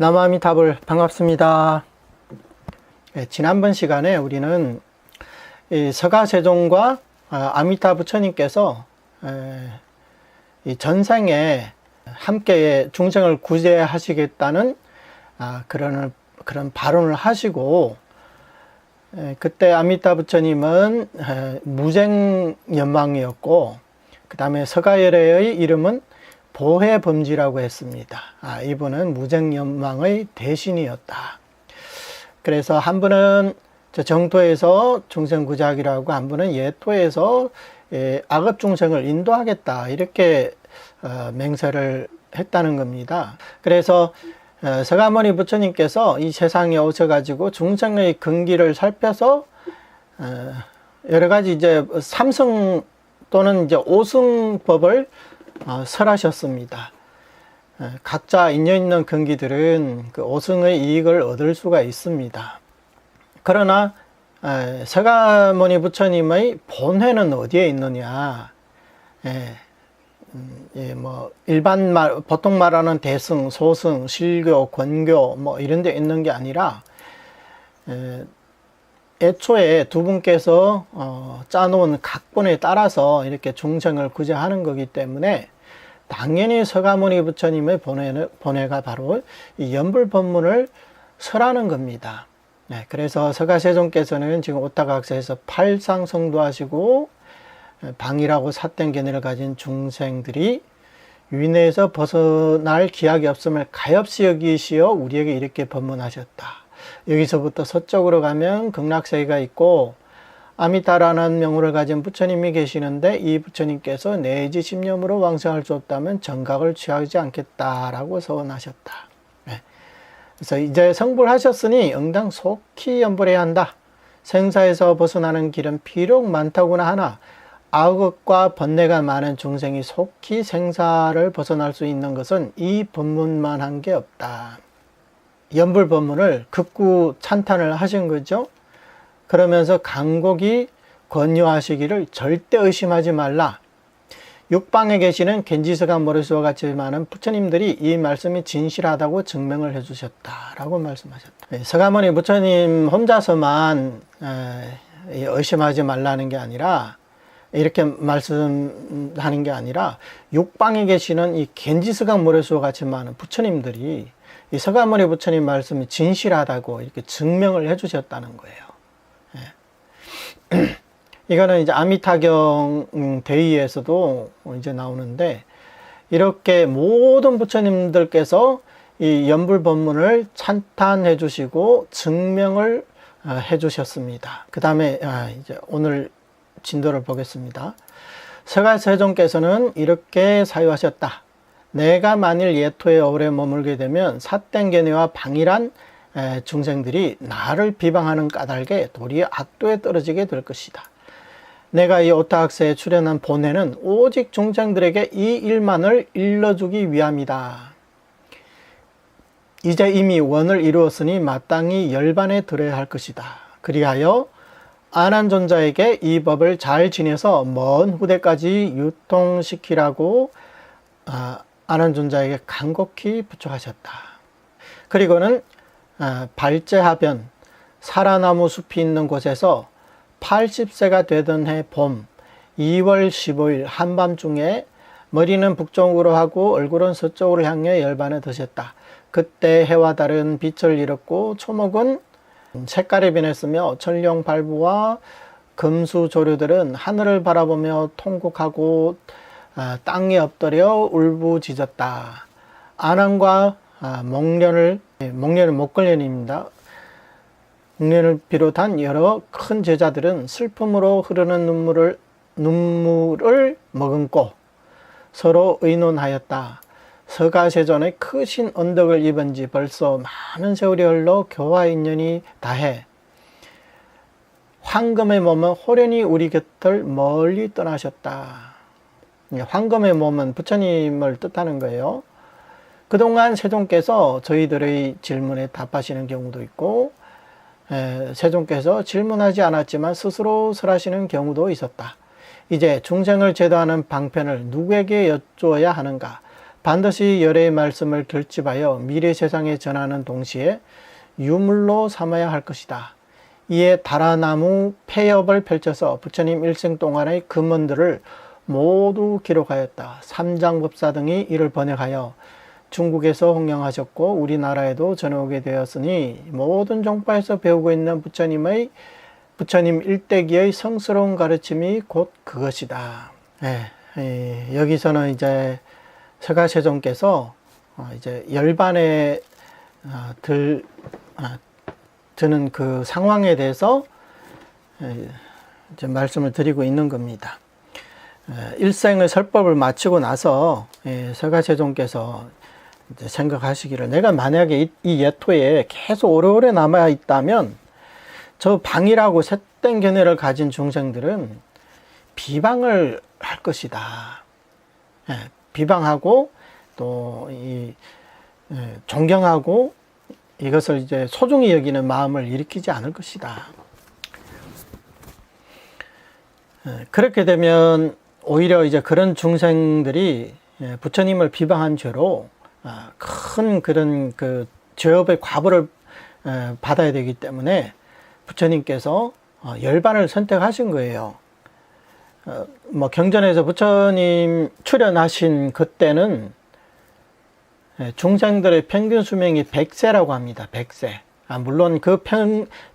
남아미타불 반갑습니다. 지난번 시간에 우리는 이 서가세종과 아미타 부처님께서 이 전생에 함께 중생을 구제하시겠다는 그런 발언을 하시고, 그때 아미타 부처님은 무쟁연망이었고, 그 다음에 서가열애의 이름은 보혜범지라고 했습니다. 이분은 무쟁연망의 대신이었다. 그래서 한 분은 정토에서 중생구제하기라고, 한 분은 예토에서 악업 중생을 인도하겠다, 이렇게 맹세를 했다는 겁니다. 그래서 서가모니 부처님께서 이 세상에 오셔가지고 중생의 근기를 살펴서 여러 가지 이제 삼승 또는 이제 오승법을 설하셨습니다. 각자 인연 있는 근기들은 그 오승의 이익을 얻을 수가 있습니다. 그러나 서가모니 부처님의 본회는 어디에 있느냐? 일반 보통 말하는 대승, 소승, 실교, 권교 이런 데 있는 게 아니라, 애초에 두 분께서 짜놓은 각본에 따라서 이렇게 중생을 구제하는 거기 때문에 당연히 서가모니 부처님의 본회가 바로 이 연불법문을 설하는 겁니다. 그래서 서가세종께서는 지금 오타각세에서 팔상성도하시고, 방이라고 삿된 견해를 가진 중생들이 위내에서 벗어날 기약이 없음을 가엾이 여기시어 우리에게 이렇게 법문하셨다. 여기서부터 서쪽으로 가면 극락세계가 있고 아미타라는 명호를 가진 부처님이 계시는데, 이 부처님께서 내지 십념으로 왕생할 수 없다면 정각을 취하지 않겠다라고 서원하셨다. 그래서 이제 성불하셨으니 응당 속히 연불해야 한다. 생사에서 벗어나는 길은 비록 많다고나 하나 악업과 번뇌가 많은 중생이 속히 생사를 벗어날 수 있는 것은 이 법문만 한 게 없다. 연불 법문을 극구 찬탄을 하신 거죠. 그러면서 간곡히 권유하시기를 절대 의심하지 말라. 육방에 계시는 겐지스가 모르스와 같이 많은 부처님들이 이 말씀이 진실하다고 증명을 해주셨다라고 말씀하셨다. 서가모니 부처님 혼자서만 의심하지 말라는 게 아니라, 이렇게 말씀하는 게 아니라, 육방에 계시는 이 겐지스강 모래수와 같이 많은 부처님들이 이 서가모니 부처님 말씀이 진실하다고 이렇게 증명을 해주셨다는 거예요. 이거는 이제 아미타경 대의에서도 이제 나오는데, 이렇게 모든 부처님들께서 이 연불법문을 찬탄해 주시고 증명을 해 주셨습니다. 그 다음에 이제 오늘 진도를 보겠습니다. 서가세종께서는 이렇게 사유하셨다. 내가 만일 예토에 오래 머물게 되면 삿된 견해와 방일한 중생들이 나를 비방하는 까닭에 도리어 악도에 떨어지게 될 것이다. 내가 이 오타학세에 출연한 본회는 오직 중생들에게 이 일만을 일러주기 위함이다. 이제 이미 원을 이루었으니 마땅히 열반에 들어야 할 것이다. 그리하여 안한존자에게 이 법을 잘 지내서 먼 후대까지 유통시키라고 안한존자에게 간곡히 부축하셨다. 그리고는 발제하변, 사라나무 숲이 있는 곳에서 80세가 되던 해 봄 2월 15일 한밤중에 머리는 북쪽으로 하고 얼굴은 서쪽으로 향해 열반에 드셨다. 그때 해와 다른 빛을 잃었고 초목은 색깔이 변했으며 천룡 발부와 금수 조류들은 하늘을 바라보며 통곡하고 땅에 엎드려 울부짖었다. 안왕과 목련은 목걸련입니다. 목련을 비롯한 여러 큰 제자들은 슬픔으로 흐르는 눈물을 머금고 서로 의논하였다. 서가세존의 크신 언덕을 입은 지 벌써 많은 세월이 흘러 교화 인연이 다해 황금의 몸은 호련히 우리 곁을 멀리 떠나셨다. 황금의 몸은 부처님을 뜻하는 거예요. 그동안 세종께서 저희들의 질문에 답하시는 경우도 있고, 세종께서 질문하지 않았지만 스스로 설하시는 경우도 있었다. 이제 중생을 제도하는 방편을 누구에게 여쭈어야 하는가? 반드시 열의 말씀을 결집하여 미래 세상에 전하는 동시에 유물로 삼아야 할 것이다. 이에 다라나무 폐엽을 펼쳐서 부처님 일생 동안의 금언들을 모두 기록하였다. 삼장법사 등이 이를 번역하여 중국에서 홍명하셨고 우리나라에도 전해오게 되었으니 모든 종파에서 배우고 있는 부처님 일대기의 성스러운 가르침이 곧 그것이다. 여기서는 이제 서가세존께서 이제 열반에 드는 그 상황에 대해서 이제 말씀을 드리고 있는 겁니다. 일생의 설법을 마치고 나서 서가세존께서 이제 생각하시기를, 내가 만약에 이 예토에 계속 오래오래 남아 있다면 저 방이라고 쇳된 견해를 가진 중생들은 비방을 할 것이다. 비방하고 또 존경하고 이것을 이제 소중히 여기는 마음을 일으키지 않을 것이다. 그렇게 되면 오히려 이제 그런 중생들이 부처님을 비방한 죄로 큰 그런 그 죄업의 과보를 받아야 되기 때문에 부처님께서 열반을 선택하신 거예요. 뭐 경전에서 부처님 출연하신 그때는 중생들의 평균 수명이 100세라고 합니다. 100세. 물론 그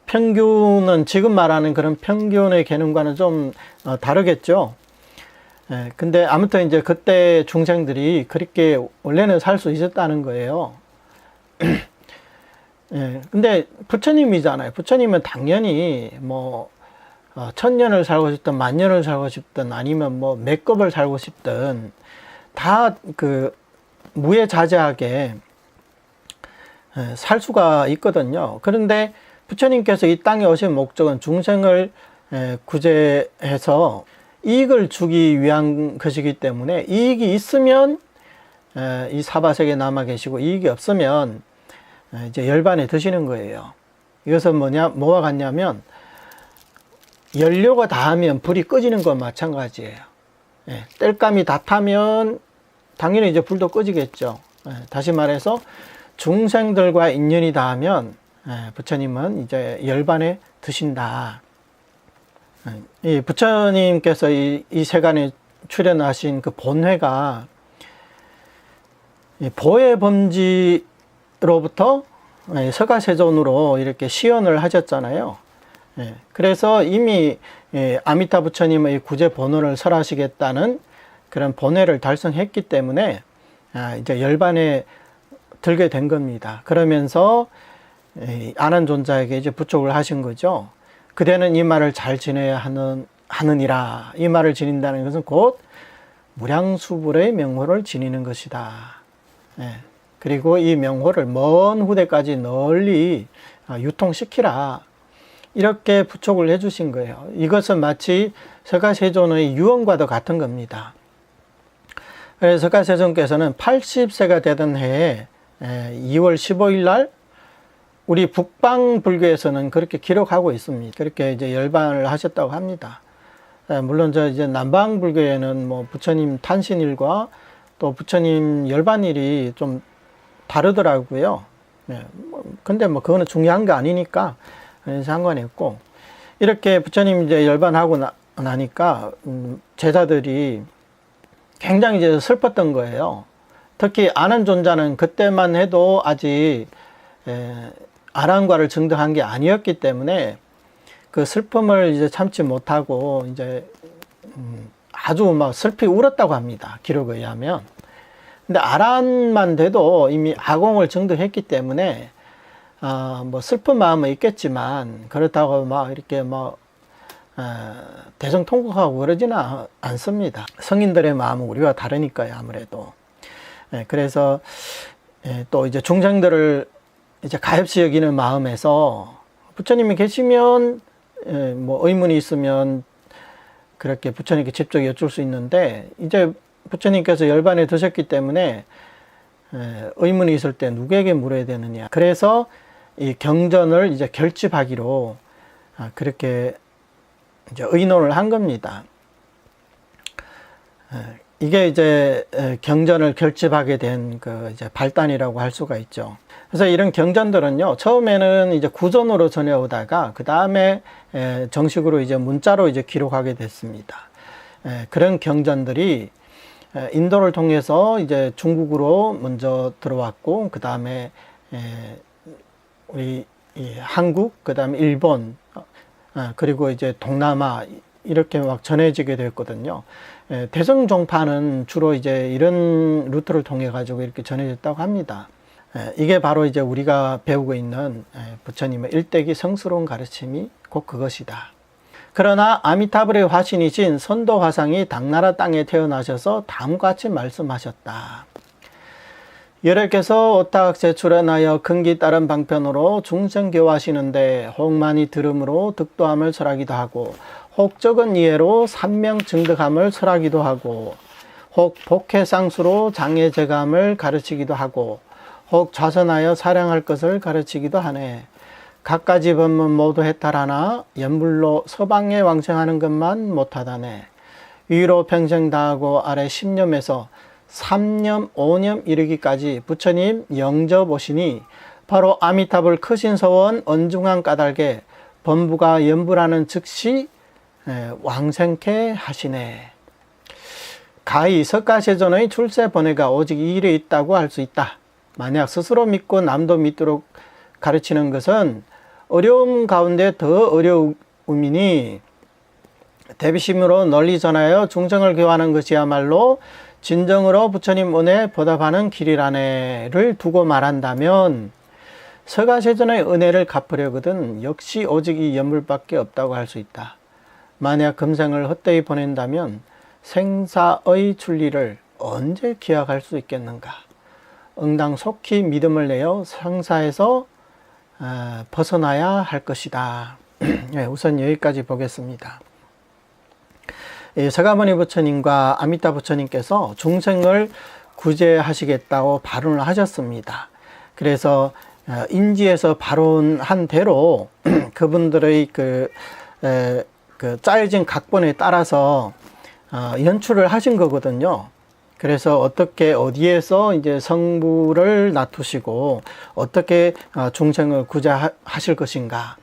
평균은 지금 말하는 그런 평균의 개념과는 좀 다르겠죠. 근데 아무튼 이제 그때 중생들이 그렇게 원래는 살 수 있었다는 거예요. 근데 부처님이잖아요. 부처님은 당연히 뭐 1000년을 살고 싶든 10,000년을 살고 싶든 아니면 뭐 몇 급을 살고 싶든 다 그 무해자재하게 살 수가 있거든요. 그런데 부처님께서 이 땅에 오신 목적은 중생을 구제해서 이익을 주기 위한 것이기 때문에 이익이 있으면 이 사바세계에 남아 계시고 이익이 없으면 이제 열반에 드시는 거예요. 이것은 뭐와 같냐면 연료가 닿으면 불이 꺼지는 건 마찬가지예요. 땔감이 다 타면 당연히 이제 불도 꺼지겠죠. 다시 말해서 중생들과 인연이 닿으면 부처님은 이제 열반에 드신다. 이 부처님께서 이 세간에 출연하신 그 본회가 보혜범지로부터 서가세존으로 이렇게 시연을 하셨잖아요. 그래서 이미 아미타 부처님의 구제 본원을 설하시겠다는 그런 본회를 달성했기 때문에 이제 열반에 들게 된 겁니다. 그러면서 아난존자에게 이제 부촉을 하신 거죠. 그대는 이 말을 잘 지내야 하느니라. 이 말을 지닌다는 것은 곧 무량수불의 명호를 지니는 것이다. 그리고 이 명호를 먼 후대까지 널리 유통시키라. 이렇게 부촉을 해주신 거예요. 이것은 마치 서가세존의 유언과도 같은 겁니다. 그래서 서가세존께서는 80세가 되던 해에 2월 15일 날 우리 북방 불교에서는 그렇게 기록하고 있습니다. 그렇게 이제 열반을 하셨다고 합니다. 물론 이제 남방 불교에는 뭐 부처님 탄신일과 또 부처님 열반일이 좀 다르더라고요. 근데 뭐 그거는 중요한 게 아니니까 상관이 없고, 이렇게 부처님 이제 열반하고 나니까 제자들이 굉장히 이제 슬펐던 거예요. 특히 아난존자는 그때만 해도 아직 아란과를 증득한 게 아니었기 때문에 그 슬픔을 이제 참지 못하고 이제 아주 막 슬피 울었다고 합니다. 기록에 의하면. 근데 아란만 돼도 이미 아공을 증득했기 때문에 뭐 슬픈 마음은 있겠지만 그렇다고 막 이렇게 막 대성통곡하고 그러지는 않습니다. 성인들의 마음은 우리와 다르니까요, 아무래도. 그래서 또 이제 중생들을 이제 가엾이 여기는 마음에서 부처님이 계시면 뭐 의문이 있으면 그렇게 부처님께 직접 여쭐 수 있는데, 이제 부처님께서 열반에 드셨기 때문에 의문이 있을 때 누구에게 물어야 되느냐. 그래서 이 경전을 이제 결집하기로 그렇게 이제 의논을 한 겁니다. 이게 이제 경전을 결집하게 된 그 이제 발단이라고 할 수가 있죠. 그래서 이런 경전들은요, 처음에는 이제 구전으로 전해오다가 그 다음에 정식으로 이제 문자로 이제 기록하게 됐습니다. 그런 경전들이 인도를 통해서 이제 중국으로 먼저 들어왔고, 그 다음에 우리 한국, 그 다음에 일본, 그리고 이제 동남아 이렇게 막 전해지게 됐거든요. 대성종파는 주로 이제 이런 루트를 통해 가지고 이렇게 전해졌다고 합니다. 이게 바로 이제 우리가 배우고 있는 부처님의 일대기 성스러운 가르침이 곧 그것이다. 그러나 아미타불의 화신이신 선도 화상이 당나라 땅에 태어나셔서 다음과 같이 말씀하셨다. 여러께서 오탁제 출연하여 근기 따른 방편으로 중생교화하시는데 혹 많이 들음으로 득도함을 설하기도 하고, 혹 적은 이해로 삼명 증득함을 설하기도 하고, 혹 복해상수로 장애제감을 가르치기도 하고, 혹 좌선하여 사량할 것을 가르치기도 하네. 각가지 법문 모두 해탈하나 연불로 서방에 왕생하는 것만 못하다네. 위로 평생 다하고 아래 10념에서 3념, 5념 이르기까지 부처님 영접오시니 바로 아미타불 크신 서원 언중한 까닭에 범부가 연불하는 즉시 왕생케 하시네. 가히 석가세존의 출세 번뇌가 오직 이 일에 있다고 할 수 있다. 만약 스스로 믿고 남도 믿도록 가르치는 것은 어려움 가운데 더 어려움이니, 대비심으로 널리 전하여 중생을 교화하는 것이야말로 진정으로 부처님 은혜 보답하는 길이라네를 두고 말한다면, 서가세존의 은혜를 갚으려거든 역시 오직 이 연불밖에 없다고 할 수 있다. 만약 금생을 헛되이 보낸다면 생사의 출리를 언제 기약할 수 있겠는가. 응당 속히 믿음을 내어 생사에서 벗어나야 할 것이다. 우선 여기까지 보겠습니다. 서가모니 부처님과 아미타 부처님께서 중생을 구제하시겠다고 발언을 하셨습니다. 그래서 인지에서 발언한 대로 그분들의 그 짜여진 각본에 따라서 연출을 하신 거거든요. 그래서 어떻게 어디에서 이제 성부를 놔두시고 어떻게 중생을 구제하실 것인가,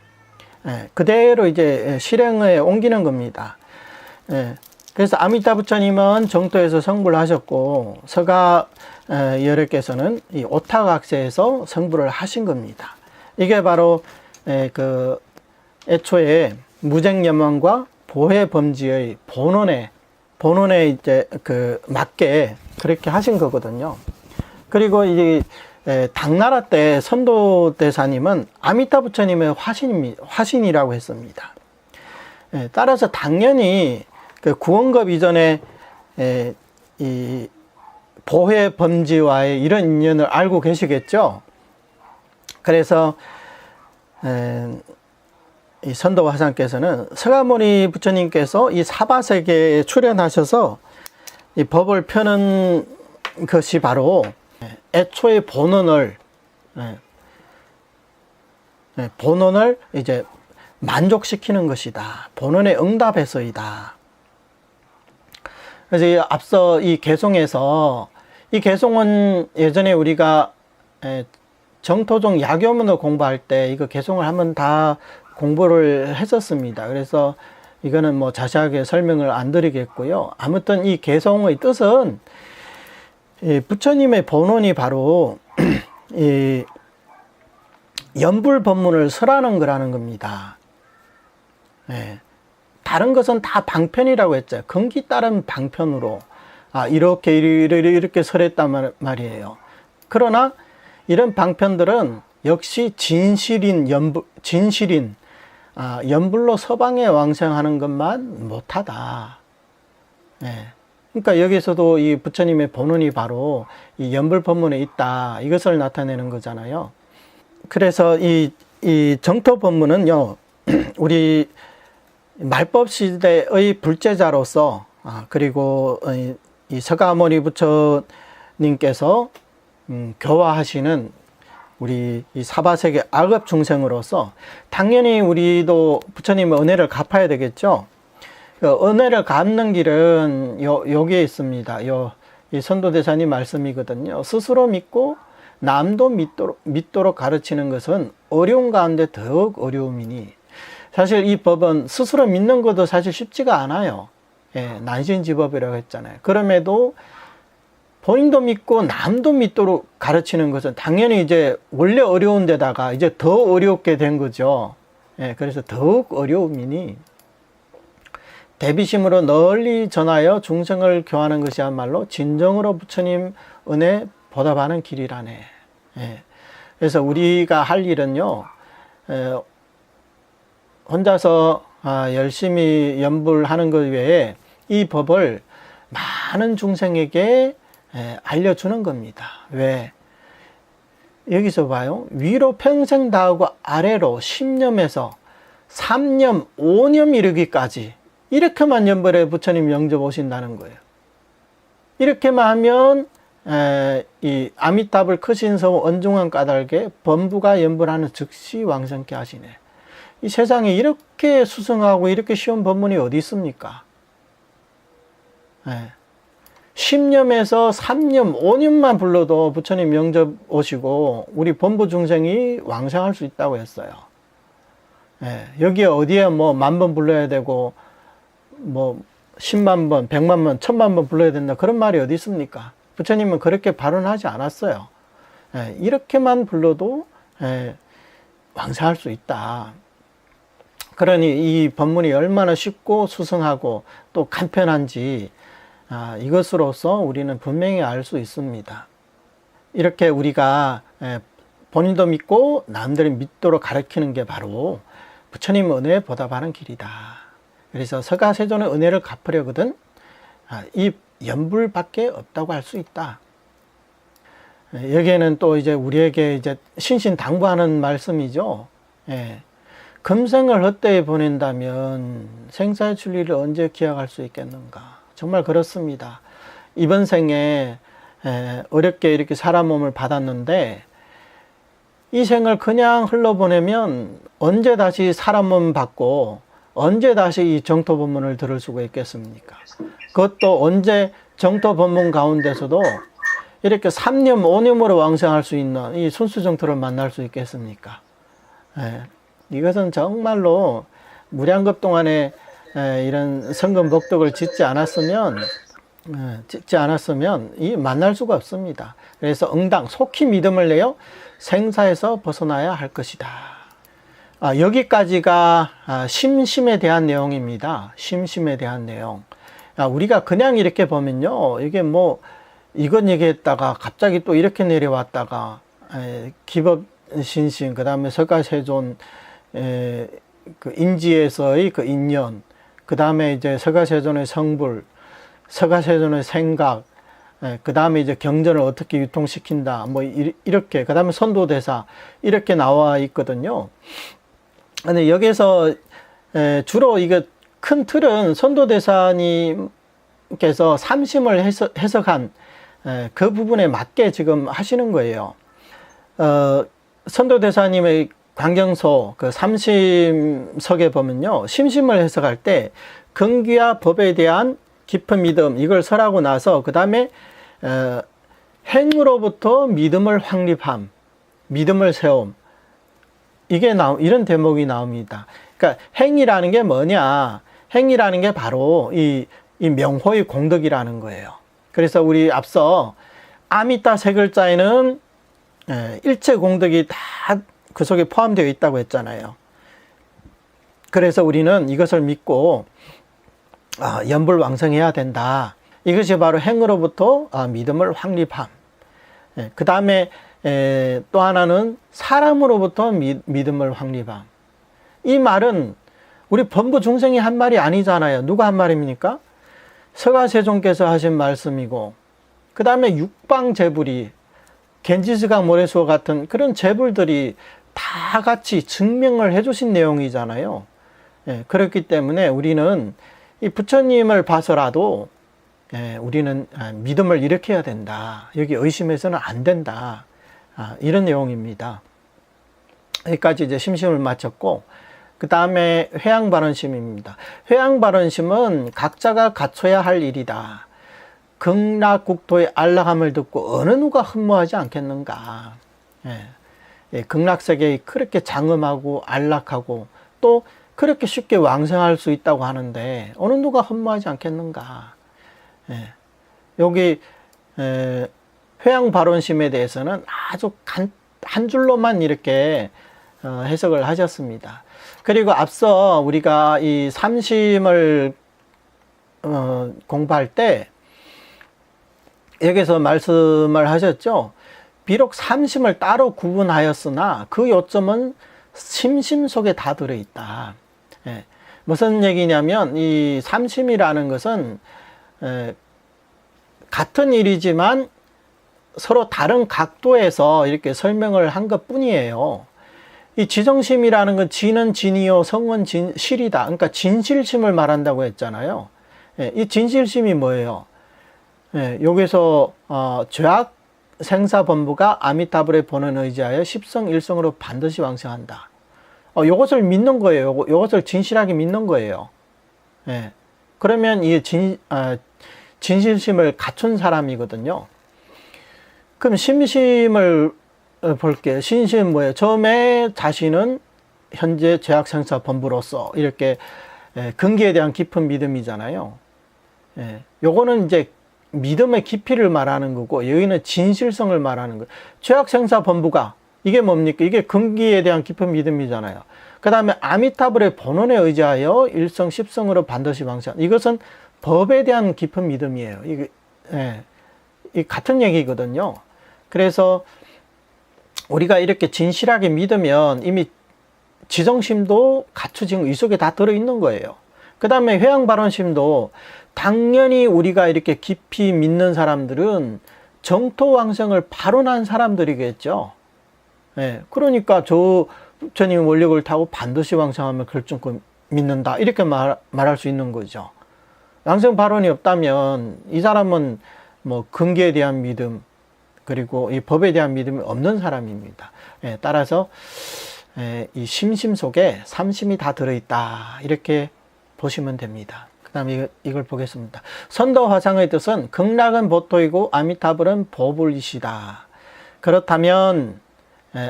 그대로 이제 실행에 옮기는 겁니다. 그래서 아미타 부처님은 정토에서 성부를 하셨고, 서가 여력께서는 이 오타각세에서 성부를 하신 겁니다. 이게 바로 그 애초에 무쟁염원과 보혜범지의 본원에 이제 그 맞게 그렇게 하신 거거든요. 그리고 이 당나라 때 선도대사님은 아미타 부처님의 화신이라고 했습니다. 따라서 당연히 그 구원급 이전에 이 보혜범지와의 이런 인연을 알고 계시겠죠. 그래서 이 선도화상께서는 서가모니 부처님께서 이 사바세계에 출연하셔서 이 법을 펴는 것이 바로 애초의 본원을 이제 만족시키는 것이다. 본원에 응답해서이다. 그래서 앞서 이 개송에서, 이 개송은 예전에 우리가 정토종 야교문을 공부할 때 이거 개송을 한번 다 공부를 했었습니다. 그래서 이거는 뭐 자세하게 설명을 안 드리겠고요. 아무튼 이 개송의 뜻은 이 부처님의 본원이 바로 이 연불 법문을 설하는 거라는 겁니다. 다른 것은 다 방편이라고 했죠. 근기 따른 방편으로 이렇게 설했단 말이에요. 그러나 이런 방편들은 역시 진실인 연불로 서방에 왕생하는 것만 못하다. 그러니까 여기서도 이 부처님의 본원이 바로 이 연불 법문에 있다, 이것을 나타내는 거잖아요. 그래서 이 정토 법문은요, 우리 말법 시대의 불제자로서, 그리고 이 서가모니 부처님께서 교화하시는 우리 이 사바세계 악업 중생으로서 당연히 우리도 부처님의 은혜를 갚아야 되겠죠. 그 은혜를 갚는 길은 여기에 있습니다. 이 선도대사님 말씀이거든요. 스스로 믿고 남도 믿도록 가르치는 것은 어려운 가운데 더욱 어려움이니, 사실 이 법은 스스로 믿는 것도 사실 쉽지가 않아요. 예, 난신지법이라고 했잖아요. 그럼에도 본인도 믿고 남도 믿도록 가르치는 것은 당연히 이제 원래 어려운 데다가 이제 더 어렵게 된 거죠. 예, 그래서 더욱 어려움이니 대비심으로 널리 전하여 중생을 교하는 것이야말로 진정으로 부처님 은혜 보답하는 길이라네. 예, 그래서 우리가 할 일은요, 혼자서 열심히 연불하는 것 외에 이 법을 많은 중생에게 알려주는 겁니다. 왜? 여기서 봐요. 위로 평생 다하고 아래로 10념에서 3념, 5념 이르기까지 이렇게만 연불해 부처님 영접 오신다는 거예요. 이렇게만 하면 이 아미타불 크신서 언중한 까닭에 범부가 연불하는 즉시 왕성케 하시네. 이 세상에 이렇게 수승하고 이렇게 쉬운 법문이 어디 있습니까? 10념에서 3념, 5념만 불러도 부처님 영접 오시고 우리 범부 중생이 왕성할 수 있다고 했어요. 여기에 어디에 뭐 10,000번 불러야 되고 뭐 10만 번, 100만 번, 1000만 번 불러야 된다, 그런 말이 어디 있습니까? 부처님은 그렇게 발언하지 않았어요. 이렇게만 불러도 왕성할 수 있다. 그러니 이 법문이 얼마나 쉽고 수승하고 또 간편한지 이것으로서 우리는 분명히 알 수 있습니다. 이렇게 우리가 본인도 믿고 남들이 믿도록 가르치는 게 바로 부처님 은혜에 보답하는 길이다. 그래서 서가세존의 은혜를 갚으려거든 이 연불밖에 없다고 할 수 있다. 여기에는 또 이제 우리에게 이제 신신당부하는 말씀이죠. 금생을 헛되이 보낸다면 생사의 진리를 언제 기약할 수 있겠는가. 정말 그렇습니다. 이번 생에 어렵게 이렇게 사람 몸을 받았는데 이 생을 그냥 흘러보내면 언제 다시 사람 몸 받고 언제 다시 이 정토 법문을 들을 수가 있겠습니까? 그것도 언제 정토 법문 가운데서도 이렇게 3념, 5념으로 왕성할 수 있는 이 순수정토를 만날 수 있겠습니까? 이것은 정말로 무량겁 동안에 이런 성금 복덕을 짓지 않았으면 이 만날 수가 없습니다. 그래서 응당 속히 믿음을 내어 생사에서 벗어나야 할 것이다. 여기까지가 심심에 대한 내용입니다. 심심에 대한 내용. 우리가 그냥 이렇게 보면요, 이게 뭐 이건 얘기했다가 갑자기 또 이렇게 내려왔다가 기법신신, 그 다음에 서가세존 그 인지에서의 그 인연, 그 다음에 이제 서가세존의 성불, 서가세존의 생각, 그 다음에 이제 경전을 어떻게 유통시킨다, 뭐 이렇게, 그 다음에 선도대사 이렇게 나와 있거든요. 근데 여기서 주로 이거 큰 틀은 선도대사님께서 삼심을 해석한 그 부분에 맞게 지금 하시는 거예요. 선도대사님의 광경소 그 삼심석에 보면요, 심심을 해석할 때 근기와 법에 대한 깊은 믿음, 이걸 설하고 나서 그 다음에 행으로부터 믿음을 확립함, 믿음을 세움, 이런 대목이 나옵니다. 그러니까 행이라는 게 뭐냐? 행이라는 게 바로 이 명호의 공덕이라는 거예요. 그래서 우리 앞서 아미따 세 글자에는 일체 공덕이 다 그 속에 포함되어 있다고 했잖아요. 그래서 우리는 이것을 믿고 연불왕성해야 된다. 이것이 바로 행으로부터 믿음을 확립함. 그 다음에 또 하나는 사람으로부터 믿음을 확립함. 이 말은 우리 범부 중생이 한 말이 아니잖아요. 누가 한 말입니까? 서가세존께서 하신 말씀이고, 그 다음에 육방제불이 겐지스강 모래수와 같은 그런 제불들이 다 같이 증명을 해주신 내용이잖아요. 그렇기 때문에 우리는 이 부처님을 봐서라도 우리는 믿음을 일으켜야 된다. 여기 의심해서는 안 된다. 이런 내용입니다. 여기까지 이제 심심을 마쳤고, 그 다음에 회양발언심입니다. 회양발언심은 각자가 갖춰야 할 일이다. 극락국토의 안락함을 듣고 어느 누가 흠모하지 않겠는가. 극락세계에 그렇게 장엄하고 안락하고 또 그렇게 쉽게 왕성할 수 있다고 하는데 어느 누가 흠모하지 않겠는가. 여기 회양발언심에 대해서는 아주 한 줄로만 이렇게 해석을 하셨습니다. 그리고 앞서 우리가 이 삼심을 공부할 때 여기서 말씀을 하셨죠. 비록 삼심을 따로 구분하였으나 그 요점은 심심 속에 다 들어있다. 무슨 얘기냐면 이 삼심이라는 것은 같은 일이지만 서로 다른 각도에서 이렇게 설명을 한 것 뿐이에요. 이 지정심이라는 건 진은 진이요 성은 실이다. 그러니까 진실심을 말한다고 했잖아요. 이 진실심이 뭐예요? 여기서 죄악 생사범부가 아미타불의 본원 의지하여 십성일성으로 반드시 왕성한다. 이것을 믿는 거예요. 이것을 진실하게 믿는 거예요. 그러면 이 진실심을 갖춘 사람이거든요. 그럼 심심을 볼게요. 신심은 뭐예요? 처음에 자신은 현재 죄악생사범부로서 이렇게 근기에 대한 깊은 믿음이잖아요. 요거는 이제 믿음의 깊이를 말하는 거고 여기는 진실성을 말하는 거예요. 죄악생사범부가 이게 뭡니까? 이게 근기에 대한 깊은 믿음이잖아요. 그 다음에 아미타불의 본원에 의지하여 일성 십성으로 반드시 왕성. 이것은 법에 대한 깊은 믿음이에요. 이게 이 같은 얘기거든요. 그래서 우리가 이렇게 진실하게 믿으면 이미 지정심도 갖추진 의 속에 다 들어있는 거예요. 그 다음에 회양발언심도 당연히 우리가 이렇게 깊이 믿는 사람들은 정토왕성을 발언한 사람들이겠죠. 그러니까 저 부처님 원력을 타고 반드시 왕성하면 결정코 믿는다. 이렇게 말할 수 있는 거죠. 왕성 발언이 없다면 이 사람은 뭐 근기에 대한 믿음 그리고 이 법에 대한 믿음이 없는 사람입니다. 따라서 이 심심 속에 삼심이 다 들어있다 이렇게 보시면 됩니다. 그 다음에 이걸 보겠습니다. 선도화상의 뜻은 극락은 보토이고 아미타불은 보불이시다. 그렇다면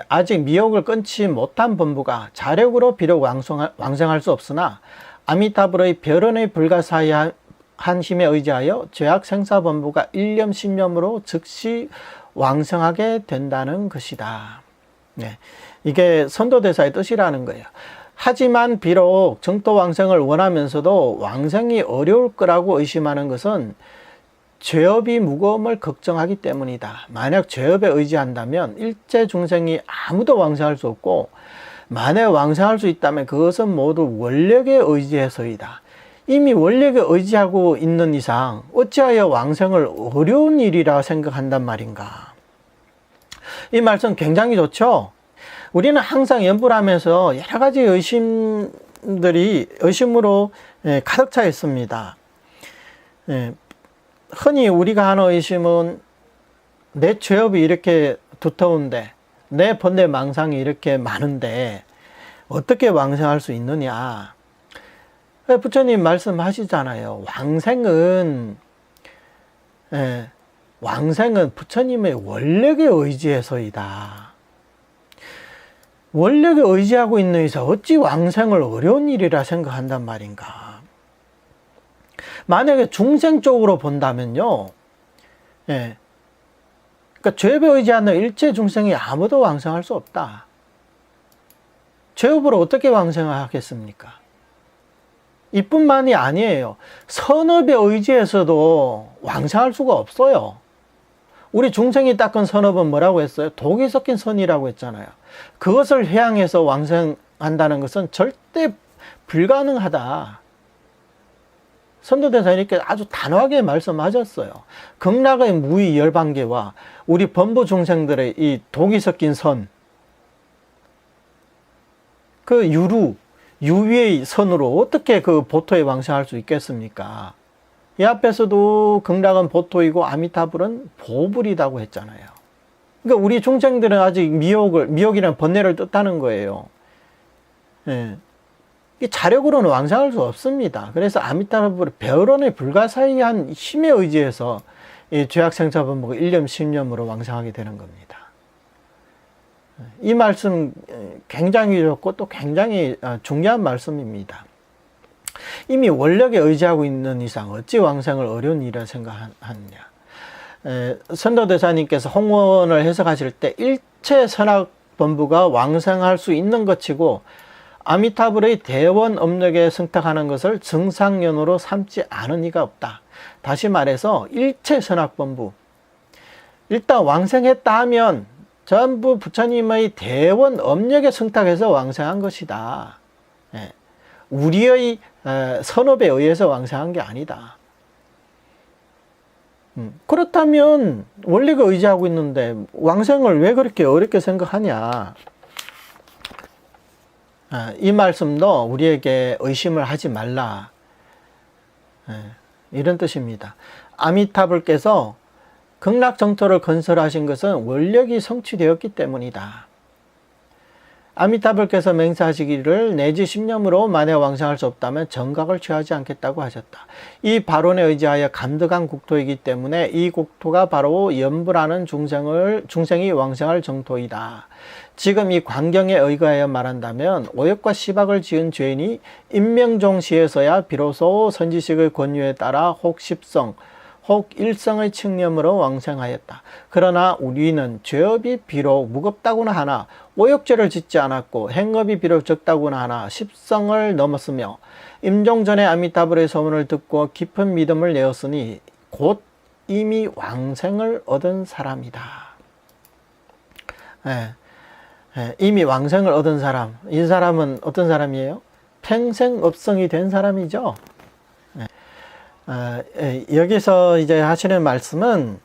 아직 미혹을 끊지 못한 범부가 자력으로 비록 왕성할 수 없으나 아미타불의 별언의 불가사의한 힘에 의지하여 죄악 생사범부가 일념 신념으로 즉시 왕성하게 된다는 것이다. 이게 선도대사의 뜻이라는 거예요. 하지만 비록 정토왕성을 원하면서도 왕성이 어려울 거라고 의심하는 것은 죄업이 무거움을 걱정하기 때문이다. 만약 죄업에 의지한다면 일체 중생이 아무도 왕성할 수 없고 만약 왕성할 수 있다면 그것은 모두 원력에 의지해서이다. 이미 원력에 의지하고 있는 이상 어찌하여 왕성을 어려운 일이라 생각한단 말인가. 이 말씀 굉장히 좋죠. 우리는 항상 연불 하면서 여러 가지 의심으로 가득 차 있습니다. 흔히 우리가 하는 의심은 내 죄업이 이렇게 두터운데 내 번뇌 망상이 이렇게 많은데 어떻게 왕성할 수 있느냐. 부처님 말씀하시잖아요. 왕생은 부처님의 원력에 의지해서이다. 원력에 의지하고 있는 이상 어찌 왕생을 어려운 일이라 생각한단 말인가. 만약에 중생 쪽으로 본다면요. 그러니까 죄업에 의지하는 일체 중생이 아무도 왕생할 수 없다. 죄업으로 어떻게 왕생을 하겠습니까? 이뿐만이 아니에요. 선업에 의지해서도 왕생할 수가 없어요. 우리 중생이 닦은 선업은 뭐라고 했어요? 독이 섞인 선이라고 했잖아요. 그것을 회양해서 왕생한다는 것은 절대 불가능하다. 선도대사 이렇게 아주 단호하게 말씀하셨어요. 극락의 무의 열반계와 우리 범부 중생들의 이 독이 섞인 선, 그 유위의 선으로 어떻게 그 보토에 왕생할 수 있겠습니까? 이 앞에서도 극락은 보토이고 아미타불은 보불이라고 했잖아요. 그러니까 우리 중생들은 아직 미혹이라는 번뇌를 뜻하는 거예요. 이 자력으로는 왕성할 수 없습니다. 그래서 아미타불 벼론의 불가사의한 힘에 의지해서 이 죄악생사본부가 일념, 신념으로 왕성하게 되는 겁니다. 이 말씀 굉장히 좋고 또 굉장히 중요한 말씀입니다. 이미 원력에 의지하고 있는 이상 어찌 왕성을 어려운 일이라 생각하느냐. 선도대사님께서 홍원을 해석하실 때 일체 선악본부가 왕성할 수 있는 것이고 아미타불의 대원 업력에 승탁하는 것을 정상연으로 삼지 않은 이가 없다. 다시 말해서 일체 선악본부, 일단 왕성했다 하면 전부 부처님의 대원 업력에 승탁해서 왕성한 것이다. 우리의 선업에 의해서 왕성한 게 아니다. 그렇다면 원리가 의지하고 있는데 왕성을 왜 그렇게 어렵게 생각하냐. 이 말씀도 우리에게 의심을 하지 말라, 이런 뜻입니다. 아미타불께서 극락정토를 건설하신 것은 원력이 성취되었기 때문이다. 아미타불께서 맹세하시기를 내지 10년으로 만에 왕성할 수 없다면 정각을 취하지 않겠다고 하셨다. 이 발언에 의지하여 감득한 국토이기 때문에 이 국토가 바로 염불하는 중생이 왕성할 정토이다. 지금 이 광경에 의거하여 말한다면 오역과 시박을 지은 죄인이 임명종시에서야 비로소 선지식의 권유에 따라 혹 십성, 혹 일성의 칙념으로 왕성하였다. 그러나 우리는 죄업이 비록 무겁다고나 하나 오역죄를 짓지 않았고 행업이 비록 적다고나 하나 십성을 넘었으며 임종전에 아미타불의 소문을 듣고 깊은 믿음을 내었으니 곧 이미 왕생을 얻은 사람이다. 이미 왕생을 얻은 사람, 이 사람은 어떤 사람이에요? 평생업성이 된 사람이죠. 여기서 이제 하시는 말씀은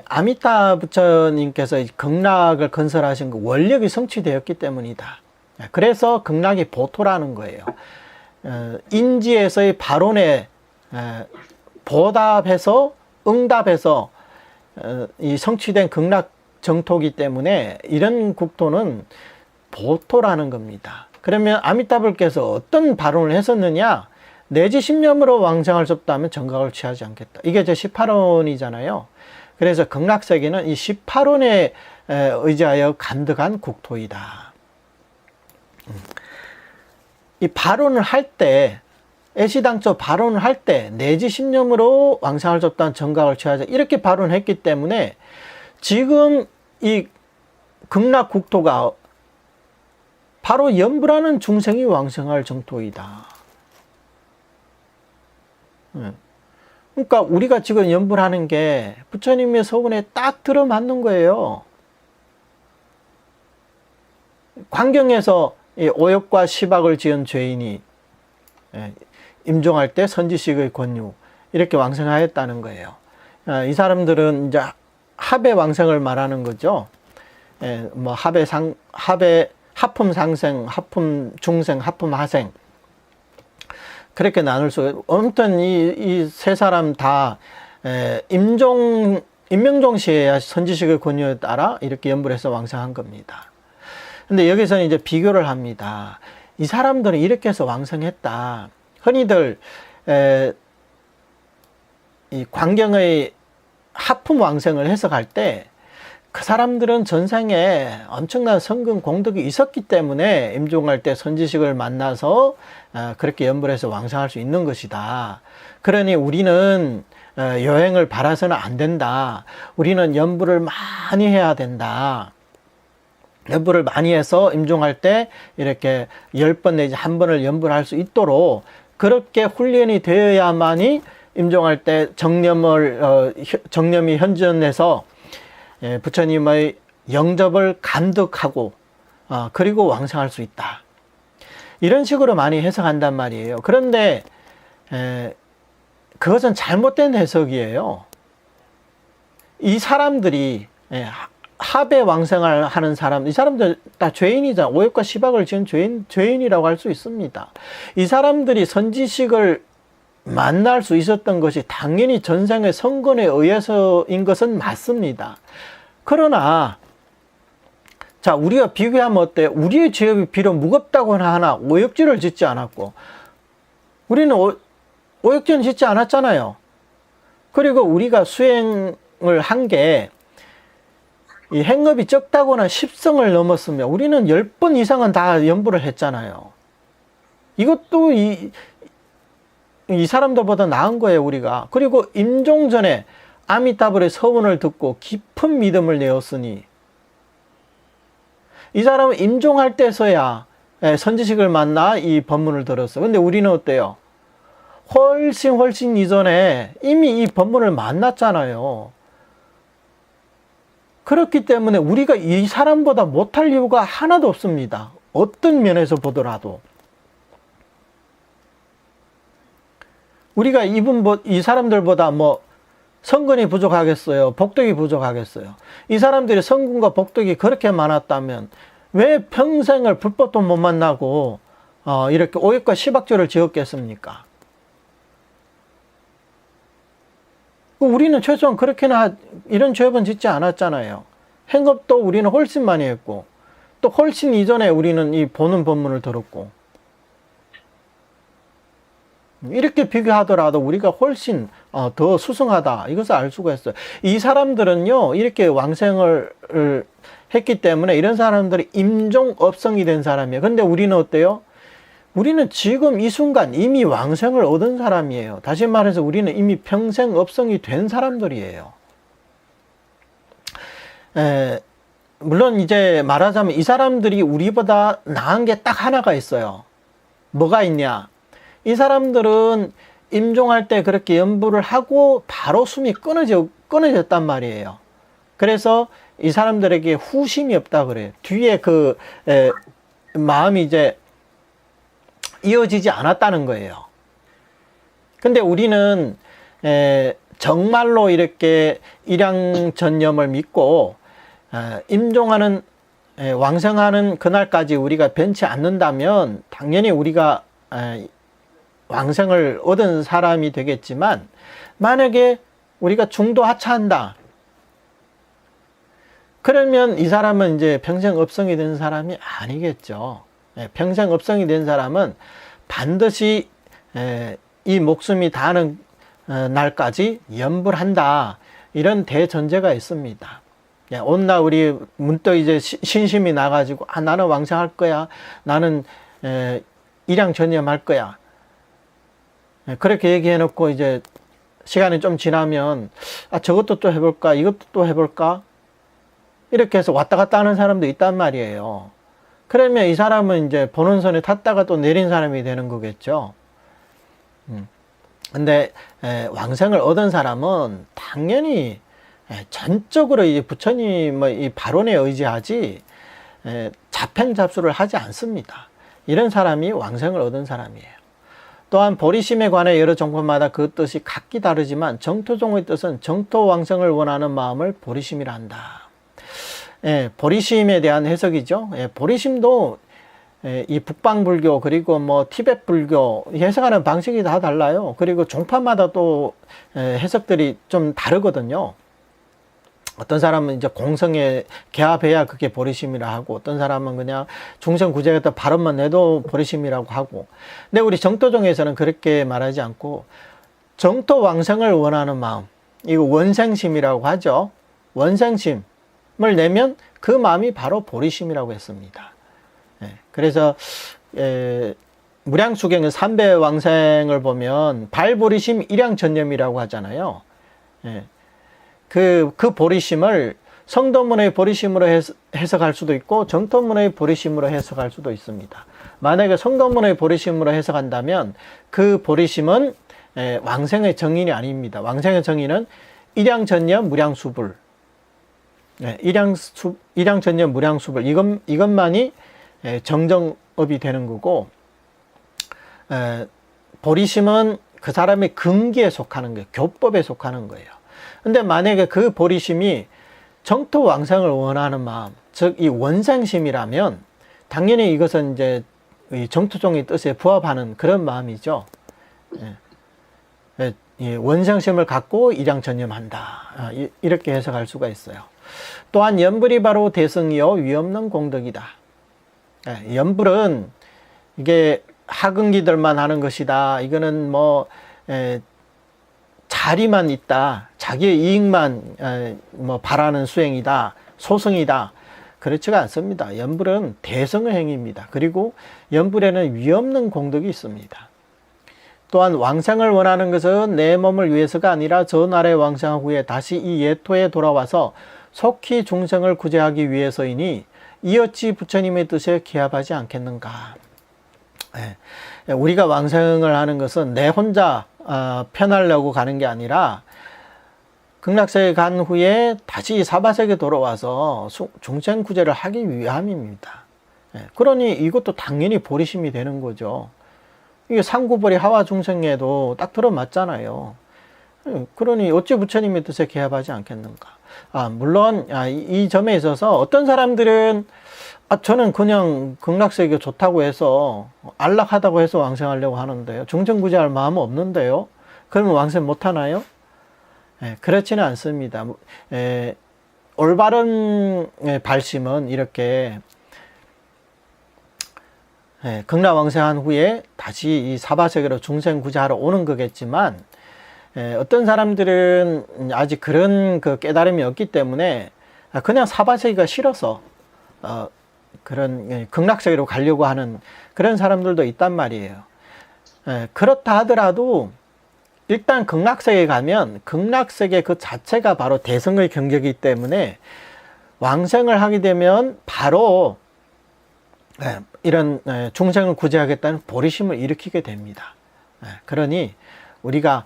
아미타 부처님께서 극락을 건설하신 그 원력이 성취되었기 때문이다. 그래서 극락이 보토라는 거예요. 인지에서의 발언에 보답해서 응답해서 이 성취된 극락 정토기 때문에 이런 국토는 보토라는 겁니다. 그러면 아미타불께서 어떤 발언을 했었느냐? 내지 10년으로 왕성할 수 없다면 정각을 취하지 않겠다. 이게 제 18원이잖아요. 그래서 극락세계는 이 18원에 의지하여 간득한 국토이다. 이 발언을 할 때, 애시당초 발언을 할 때 내지 10년으로 왕성할 수 없다는 정각을 취하자 이렇게 발언했기 때문에 지금 이 극락 국토가 바로 염불하는 중생이 왕성할 정토이다. 그러니까 우리가 지금 염불하는 게 부처님의 서문에 딱 들어맞는 거예요. 광경에서 오역과 시박을 지은 죄인이 임종할 때 선지식의 권유 이렇게 왕성하였다는 거예요. 이 사람들은 이제 합의 왕성을 말하는 거죠. 뭐 하품 상생, 하품 중생, 하품 하생 그렇게 나눌 수. 아무튼 이 세 사람 다 임명종시에야 선지식의 권유에 따라 이렇게 연불해서 왕성한 겁니다. 근데 여기서는 이제 비교를 합니다. 이 사람들은 이렇게 해서 왕성했다. 흔히들 이 광경의 하품 왕생을 해석할 때 그 사람들은 전생에 엄청난 성근 공덕이 있었기 때문에 임종할 때 선지식을 만나서 그렇게 연불해서 왕성할 수 있는 것이다. 그러니 우리는 여행을 바라서는 안 된다. 우리는 연불을 많이 해야 된다. 연불을 많이 해서 임종할 때 이렇게 10번 내지 1번을 연불할 수 있도록 그렇게 훈련이 되어야만이 임종할 때 정념이 현전해서 부처님의 영접을 감득하고 그리고 왕성할 수 있다. 이런 식으로 많이 해석한단 말이에요. 그런데 그것은 잘못된 해석이에요. 이 사람들이 합의 왕생을 하는 사람, 이 사람들 다 죄인이잖아. 오역과 시박을 지은 죄인이라고 할 수 있습니다. 이 사람들이 선지식을 만날 수 있었던 것이 당연히 전생의 성근에 의해서인 것은 맞습니다. 그러나 자, 우리가 비교하면 어때요? 우리의 죄업이 비록 무겁다고는 하나 오역죄를 짓지 않았고, 우리는 오역죄는 짓지 않았잖아요. 그리고 우리가 수행을 한 게 이 행업이 적다거나 10성을 넘었으면 우리는 10번 이상은 다 연부를 했잖아요. 이것도 이 사람들보다 나은 거예요, 우리가. 그리고 임종 전에 아미타불의 서원을 듣고 깊은 믿음을 내었으니, 이 사람은 임종할 때서야 선지식을 만나 이 법문을 들었어요. 근데 우리는 어때요? 훨씬 이전에 이미 이 법문을 만났잖아요. 그렇기 때문에 우리가 이 사람보다 못할 이유가 하나도 없습니다. 어떤 면에서 보더라도. 우리가 이 사람들보다 뭐 성근이 부족하겠어요? 복덕이 부족하겠어요? 이 사람들이 성근과 복덕이 그렇게 많았다면 왜 평생을 불법도 못 만나고 이렇게 오역과 시박죄를 지었겠습니까? 우리는 최소한 그렇게나 이런 죄업은 짓지 않았잖아요. 행업도 우리는 훨씬 많이 했고, 또 훨씬 이전에 우리는 이 보는 법문을 들었고, 이렇게 비교하더라도 우리가 훨씬 더 수승하다, 이것을 알 수가 있어요. 이 사람들은요, 이렇게 왕생을 했기 때문에 이런 사람들이 임종업성이 된 사람이에요. 근데 우리는 어때요? 우리는 지금 이 순간 이미 왕생을 얻은 사람이에요. 다시 말해서 우리는 이미 평생 업성이 된 사람들이에요. 물론 이제 말하자면 이 사람들이 우리보다 나은 게 딱 하나가 있어요. 뭐가 있냐? 이 사람들은 임종할 때 그렇게 연부를 하고 바로 숨이 끊어졌단 말이에요. 그래서 이 사람들에게 후심이 없다 그래요. 뒤에 마음이 이제 이어지지 않았다는 거예요. 근데 우리는 정말로 이렇게 일양전념을 믿고 임종하는 왕생하는 그날까지 우리가 변치 않는다면 당연히 우리가 왕생을 얻은 사람이 되겠지만, 만약에 우리가 중도하차한다, 그러면 이 사람은 이제 평생 업성이 된 사람이 아니겠죠. 평생 업성이 된 사람은 반드시 이 목숨이 다하는 날까지 연불한다, 이런 대전제가 있습니다. 온날 우리 문득 이제 신심이 나가지고 나는 왕생할 거야, 나는 일양전념할 거야, 그렇게 얘기해 놓고 이제 시간이 좀 지나면 저것도 또 해볼까, 이것도 또 해볼까, 이렇게 해서 왔다 갔다 하는 사람도 있단 말이에요. 그러면 이 사람은 이제 보는 선에 탔다가 또 내린 사람이 되는 거겠죠. 근데 왕생을 얻은 사람은 당연히 전적으로 이 부처님의 이 발언에 의지하지 자평잡수를 하지 않습니다. 이런 사람이 왕생을 얻은 사람이에요. 또한 보리심에 관해 여러 종파마다 그 뜻이 각기 다르지만 정토종의 뜻은 정토왕생을 원하는 마음을 보리심이라 한다. 보리심에 대한 해석이죠. 보리심도 이 북방불교 그리고 뭐 티벳 불교 해석하는 방식이 다 달라요. 그리고 종파마다 또 해석들이 좀 다르거든요. 어떤 사람은 이제 공성에 개합해야 그게 보리심이라 하고, 어떤 사람은 그냥 중생구제에다 발언만 내도 보리심이라고 하고. 근데 우리 정토종에서는 그렇게 말하지 않고 정토왕생을 원하는 마음, 이거 원생심이라고 하죠. 원생심을 내면 그 마음이 바로 보리심이라고 했습니다. 그래서 무량수경의 삼배왕생을 보면 발보리심 일양전념이라고 하잖아요. 그 보리심을 성도문의 보리심으로 해석할 수도 있고 정토문의 보리심으로 해석할 수도 있습니다. 만약에 성도문의 보리심으로 해석한다면 그 보리심은 왕생의 정인이 아닙니다. 왕생의 정인은 일양전념 무량수불, 일양전념 무량수불, 이것만이 정정업이 되는 거고, 보리심은 그 사람의 근기에 속하는 거예요. 교법에 속하는 거예요. 근데 만약에 그 보리심이 정토 왕생을 원하는 마음, 즉 이 원생심이라면 당연히 이것은 이제 이 정토종의 뜻에 부합하는 그런 마음이죠. 원생심을 갖고 일양전념한다, 이렇게 해석할 수가 있어요. 또한 연불이 바로 대승이요 위없는 공덕이다. 연불은 이게 하근기들만 하는 것이다. 이거는 뭐 자리만 있다. 자기의 이익만 뭐 바라는 수행이다. 소승이다. 그렇지가 않습니다. 연불은 대성의 행위입니다. 그리고 연불에는 위없는 공덕이 있습니다. 또한 왕생을 원하는 것은 내 몸을 위해서가 아니라 전날의 왕생한 후에 다시 이 예토에 돌아와서 속히 중생을 구제하기 위해서이니 이 어찌 부처님의 뜻에 기합하지 않겠는가. 우리가 왕생을 하는 것은 내 혼자 편하려고 가는 게 아니라 극락세계 간 후에 다시 사바세계 돌아와서 중생 구제를 하기 위함입니다. 그러니 이것도 당연히 보리심이 되는 거죠. 이게 상구벌이 하와 중생에도 딱 들어맞잖아요. 그러니 어찌 부처님의 뜻에 개합하지 않겠는가. 물론 이 점에 있어서 어떤 사람들은 저는 그냥 극락세계 좋다고 해서 안락하다고 해서 왕생하려고 하는데요. 중생구제할 마음은 없는데요. 그러면 왕생 못하나요? 그렇지는 않습니다. 올바른 발심은 이렇게 극락왕생한 후에 다시 이 사바세계로 중생구제하러 오는 거겠지만, 어떤 사람들은 아직 그런 그 깨달음이 없기 때문에 그냥 사바세계가 싫어서 그런 극락세계로 가려고 하는 그런 사람들도 있단 말이에요. 그렇다 하더라도 일단 극락세계에 가면 극락세계 그 자체가 바로 대성의 경계이기 때문에 왕생을 하게 되면 바로 이런 중생을 구제하겠다는 보리심을 일으키게 됩니다. 그러니 우리가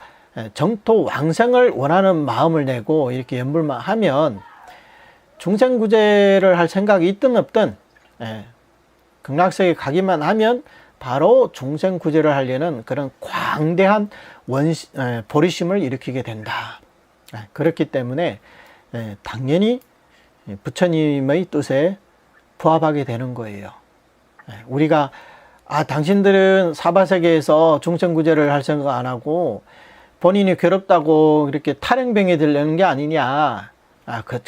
정토 왕생을 원하는 마음을 내고 이렇게 연불만 하면 중생 구제를 할 생각이 있든 없든 극락세계 가기만 하면 바로 중생 구제를 하려는 그런 광대한 보리심을 일으키게 된다. 그렇기 때문에 당연히 부처님의 뜻에 부합하게 되는 거예요. 우리가 당신들은 사바세계에서 중생구제를 할 생각 안 하고 본인이 괴롭다고 이렇게 탈행병에 들려는 게 아니냐.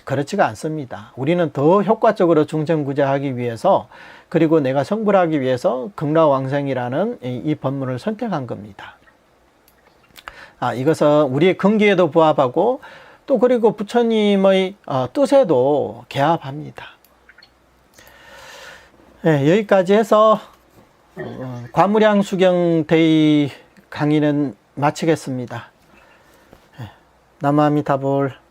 그렇지가 않습니다. 우리는 더 효과적으로 중생구제하기 위해서, 그리고 내가 성불하기 위해서 극락왕생이라는 이 법문을 선택한 겁니다. 이것은 우리의 근기에도 부합하고 또 그리고 부처님의 뜻에도 개합합니다. 여기까지 해서 과무량수경 대의 강의는 마치겠습니다. 남아미타불.